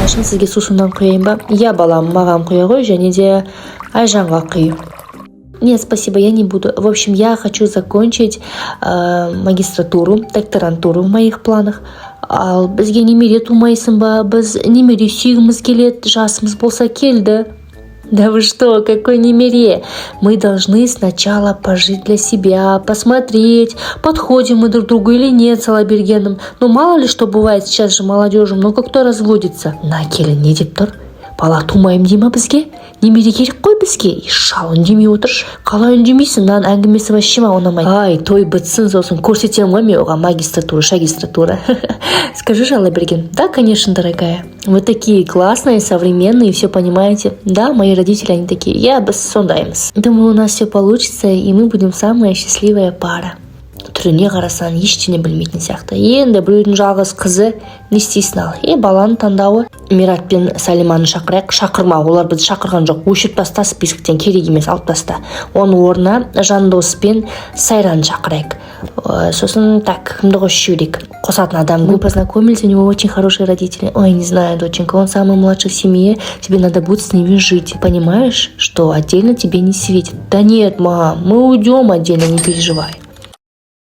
Анашым сізге сусыннан құяйын ба? Я, балам, маған құя ғой, және де Айжанға құй. Нет, спасибо, я не буду. В общем, я хочу закончить магистратуру, докторантуру в моих планах. Ал бізге немере тумайсың ба? Біз немере сүйгіміз келеді, жасымыз болса келді. Да вы что, какой немере? Мы должны сначала пожить для себя, посмотреть, подходим мы друг другу или нет с Алабергеном. Ну, мало ли что бывает сейчас же молодежи, много кто разводится. На келін не деп тұр? Бала тумайым дей ма бізге? Немере керек қой бізге? Шал үндемей отыр. Қалай үндемейсің? Маған әңгімесі вообще маған ұнамайды. Ай, той бітсін сосын көрсетемін ғой мен оған магистратура. Скажи же, Алаберген. Да, конечно, дорогая. Вы такие классные, современные, все понимаете. Да, мои родители, они такие. Я без сондаймыз. Думаю, у нас все получится, и мы будем самая счастливая пара. Түріне қарасаң ештеңе білмейтін сияқты. Енді біреудің жалғыз қызы не істейсің ал? Баланың таңдауы. Мират пен Салиманы шақырайық. Шақырма, олар бізді шақырған жоқ. Өшіріп таста, списоктен керек емес, алып таста. Оның орнына Жандос пен Сайраны шақырайық. Сосын так, кімді қосып жіберейік? Қосатын адам. Мы познакомились, у него очень хорошие родители. Ой, не знаю, доченька, он самый младший в семье. Тебе надо будет с ними жить. Понимаешь, что отдельно тебе не светит? Да нет, мам, мы уйдем отдельно, не переживай.